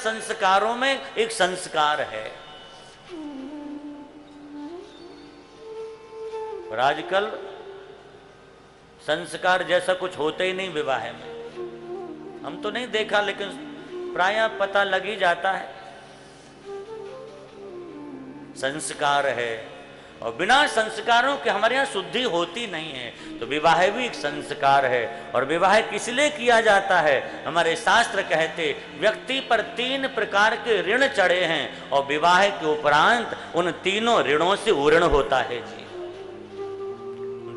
संस्कारों में एक संस्कार है। और आजकल संस्कार जैसा कुछ होता ही नहीं विवाह में। हम तो नहीं देखा, लेकिन प्रायः पता लग ही जाता है संस्कार है। और बिना संस्कारों के हमारे यहाँ शुद्धि होती नहीं है। तो विवाह भी एक संस्कार है। और विवाह किस लिए किया जाता है? हमारे शास्त्र कहते व्यक्ति पर 3 प्रकार के ऋण चढ़े हैं और विवाह के उपरांत उन तीनों ऋणों से उऋण होता है जी।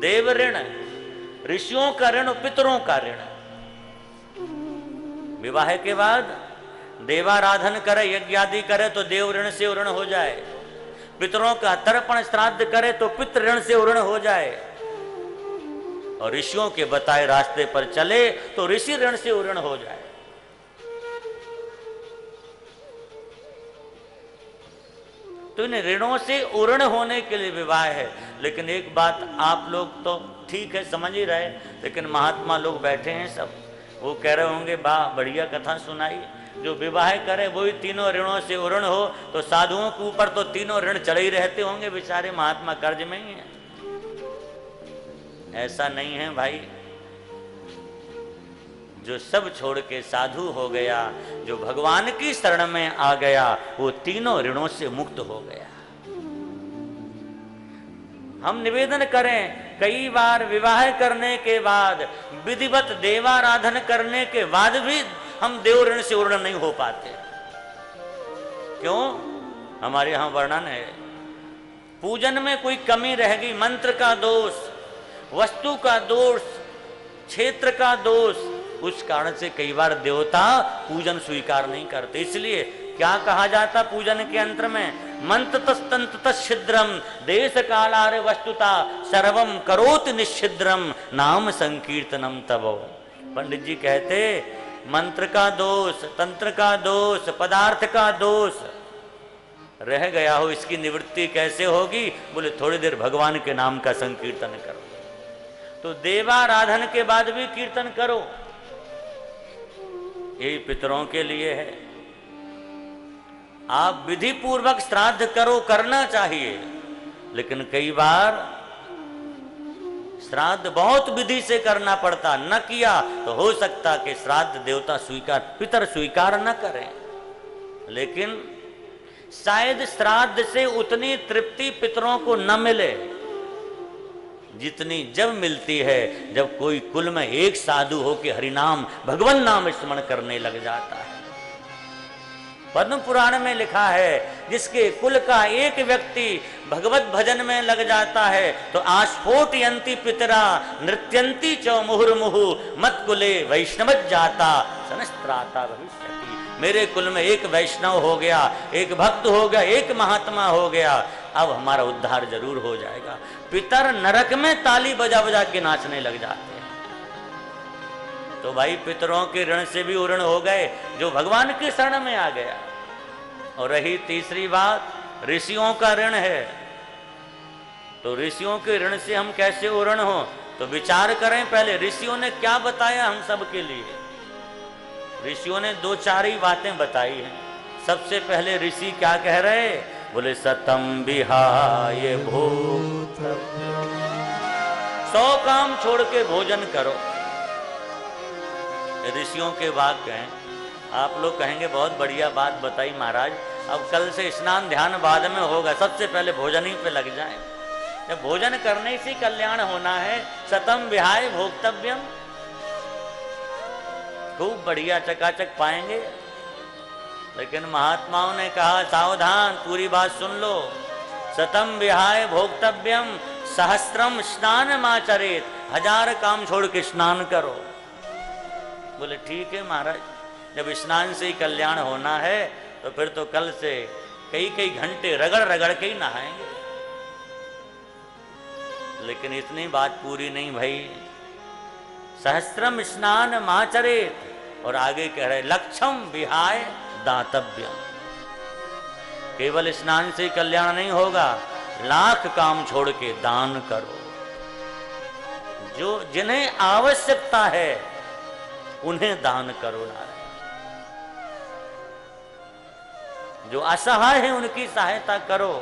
देव ऋण, ऋषियों का ऋण, पितरों का ऋण। विवाह के बाद देवाराधन करे, यज्ञ आदि करे तो देव ऋण से उऋण हो जाए। पितरों का तर्पण श्राद्ध करे तो पितृ ऋण से उऋण हो जाए। और ऋषियों के बताए रास्ते पर चले तो ऋषि ऋण से उऋण हो जाए। तो इन ऋणों से उऋण होने के लिए विवाह है। लेकिन एक बात आप लोग तो ठीक है समझ ही रहे, लेकिन महात्मा लोग बैठे हैं सब, वो कह रहे होंगे वाह बढ़िया कथा सुनाई, जो विवाह करे वही तीनों ऋणों से उऋण हो, तो साधुओं के ऊपर तो तीनों ऋण चढ़े ही रहते होंगे, बेचारे महात्मा कर्ज में ही हैं। ऐसा नहीं है भाई। जो सब छोड़ के साधु हो गया, जो भगवान की शरण में आ गया, वो तीनों ऋणों से मुक्त हो गया। हम निवेदन करें, कई बार विवाह करने के बाद, विधिवत देवाराधन करने के बाद भी हम देव ऋण से उऋण नहीं हो पाते। क्यों? हमारे यहां वर्णन है, पूजन में कोई कमी रह गई, मंत्र का दोष, वस्तु का दोष, क्षेत्र का दोष, उस कारण से कई बार देवता पूजन स्वीकार नहीं करते। इसलिए क्या कहा जाता पूजन के अंतर में? मंत्र छिद्रम देश कालारे वस्तुता सर्वम करोति निश्चिद्रम नाम संकीर्तनम तबो। पंडित जी कहते मंत्र का दोष, तंत्र का दोष, पदार्थ का दोष रह गया हो, इसकी निवृत्ति कैसे होगी? बोले थोड़ी देर भगवान के नाम का संकीर्तन करो। तो देवाराधन के बाद भी कीर्तन करो, यही पितरों के लिए है। आप विधि पूर्वक श्राद्ध करो, करना चाहिए, लेकिन कई बार श्राद्ध बहुत विधि से करना पड़ता, न किया तो हो सकता कि श्राद्ध देवता स्वीकार, पितर स्वीकार न करें। लेकिन शायद श्राद्ध से उतनी तृप्ति पितरों को न मिले जितनी जब मिलती है जब कोई कुल में एक साधु हो के हरिनाम भगवान नाम स्मरण करने लग जाता है। पद्म पुराण में लिखा है, जिसके कुल का एक व्यक्ति भगवत भजन में लग जाता है तो आस्फोटयंती पितरा नृत्यंती च मुहुर्मुहु मत कुले वैष्णव जाता सनस्त्राता भविष्यति। मेरे कुल में एक वैष्णव हो गया, एक भक्त हो गया, एक महात्मा हो गया, अब हमारा उद्धार जरूर हो जाएगा। पितर नरक में ताली बजा बजा के नाचने लग जाते हैं। तो भाई पितरों के ऋण से भी उऋण हो गए जो भगवान की शरण में आ गया। और रही तीसरी बात, ऋषियों का ऋण है। तो ऋषियों के ऋण से हम कैसे उऋण हो? तो विचार करें पहले ऋषियों ने क्या बताया हम सब के लिए। ऋषियों ने 2-4 ही बातें बताई हैं। सबसे पहले ऋषि क्या कह रहे? बोले सतम विहाय भूत, 100 काम छोड़ के भोजन करो। ऋषियों के वाक्य हैं। आप लोग कहेंगे बहुत बढ़िया बात बताई महाराज, अब कल से स्नान ध्यान बाद में होगा, सबसे पहले भोजन ही पे लग जाए। जब भोजन करने से कल्याण होना है, सतम विहाय भोक्तव्यम, खूब बढ़िया चकाचक पाएंगे। लेकिन महात्माओं ने कहा सावधान, पूरी बात सुन लो। सतम विहाय भोक्तव्यम सहस्त्रम स्नानमाचरेत, 1000 काम छोड़ के स्नान करो। बोले ठीक है महाराज, जब स्नान से ही कल्याण होना है तो फिर तो कल से कई घंटे रगड़ रगड़ के ही नहाएंगे। लेकिन इतनी बात पूरी नहीं भाई, सहस्त्रम स्नान माचरेत, और आगे कह रहे लक्षम विहाय दातव्यम। केवल स्नान से कल्याण नहीं होगा, 1,00,000 काम छोड़ के दान करो। जो जिन्हें आवश्यकता है उन्हें दान करो। नारायण जो असहाय है उनकी सहायता करो।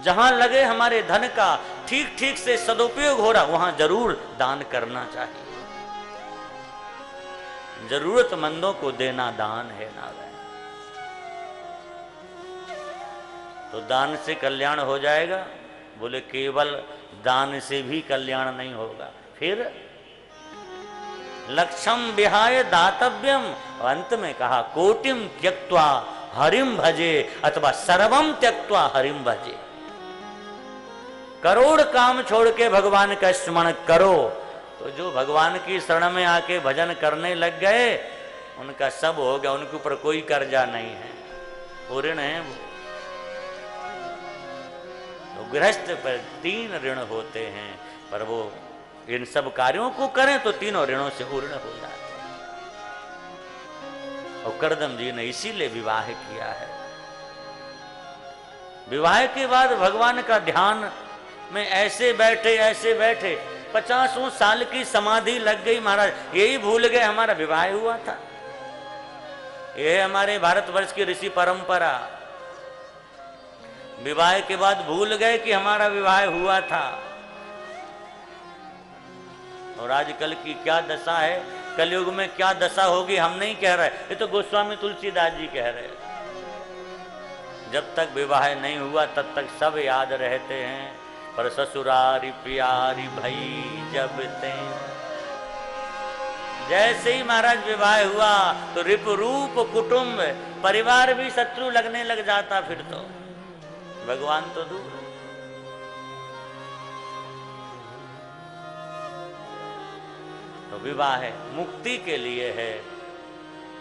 जहां लगे हमारे धन का ठीक ठीक से सदुपयोग हो रहा वहां जरूर दान करना चाहिए। जरूरतमंदों को देना दान है नारायण। तो दान से कल्याण हो जाएगा? बोले केवल दान से भी कल्याण नहीं होगा, फिर लक्ष्यम विहाय दातव्यम। अंत में कहा कोटिम त्यक्त्वा हरिम भजे अथवा सर्वम त्यक्त्वा हरिम भजे। करोड़ काम छोड़ के भगवान का स्मरण करो। तो जो भगवान की शरण में आके भजन करने लग गए उनका सब हो गया, उनके ऊपर कोई कर्जा नहीं है, वो ऋण है वो। तो गृहस्थ पर 3 ऋण होते हैं, पर वो इन सब कार्यों को करें तो तीनों ऋणों से पूर्ण हो जाते हैं। और करदम जी ने इसीलिए विवाह किया है। विवाह के बाद भगवान का ध्यान में ऐसे बैठे 50 साल की समाधि लग गई महाराज। यही भूल गए हमारा विवाह हुआ था। यह हमारे भारतवर्ष की ऋषि परंपरा। विवाह के बाद भूल गए कि हमारा विवाह हुआ था। और आजकल की क्या दशा है, कलयुग में क्या दशा होगी हम नहीं कह रहे, ये तो गोस्वामी तुलसीदास जी कह रहे। जब तक विवाह नहीं हुआ तब तक सब याद रहते हैं, पर ससुरारी प्यारी भई जब ते। जैसे ही महाराज विवाह हुआ तो रिप रूप कुटुंब परिवार भी शत्रु लगने लग जाता। फिर तो भगवान तो दूर। तो विवाह है मुक्ति के लिए है।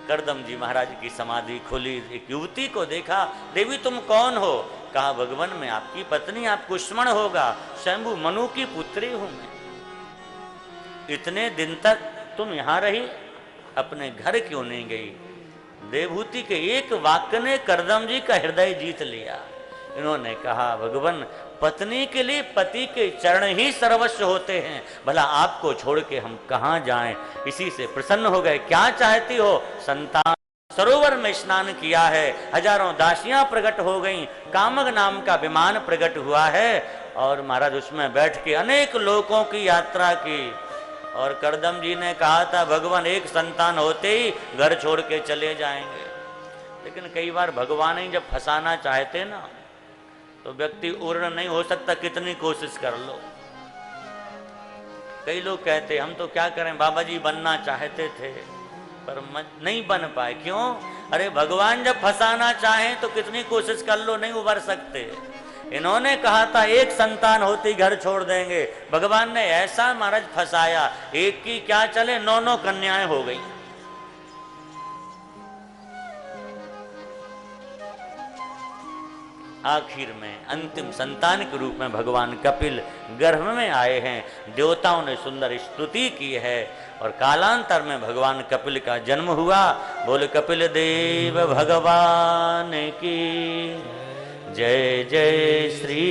करदम जी महाराज की समाधि खुली, एक युवती को देखा, देवी तुम कौन हो? कहा भगवान मैं आपकी पत्नी, आपको स्मरण होगा, शंभु मनु की पुत्री हूं मैं। इतने दिन तक तुम यहां रही, अपने घर क्यों नहीं गई? देवहूति के एक वाक्य ने करदम जी का हृदय जीत लिया। इन्होंने कहा भगवान पत्नी के लिए पति के चरण ही सर्वस्व होते हैं, भला आपको छोड़ के हम कहां जाएं? इसी से प्रसन्न हो गए। क्या चाहती हो? संतान। सरोवर में स्नान किया है, हजारों दासियां प्रकट हो गईं, कामक नाम का विमान प्रकट हुआ है और महाराज उसमें बैठ के अनेक लोकों की यात्रा की। और करदम जी ने कहा था भगवान एक संतान होते ही घर छोड़ के चले जाएंगे। लेकिन कई बार भगवान ही जब फंसाना चाहते ना तो व्यक्ति उर्ण नहीं हो सकता, कितनी कोशिश कर लो। कई लोग कहते हम तो क्या करें, बाबा जी बनना चाहते थे पर नहीं बन पाए। क्यों? अरे भगवान जब फंसाना चाहें तो कितनी कोशिश कर लो, नहीं उबर सकते। इन्होंने कहा था एक संतान होती घर छोड़ देंगे, भगवान ने ऐसा महाराज फंसाया, एक की क्या चले 9 कन्याएं हो गई। आखिर में अंतिम संतान के रूप में भगवान कपिल गर्भ में आए हैं। देवताओं ने सुंदर स्तुति की है और कालांतर में भगवान कपिल का जन्म हुआ। बोले कपिल देव भगवान की जय जय श्री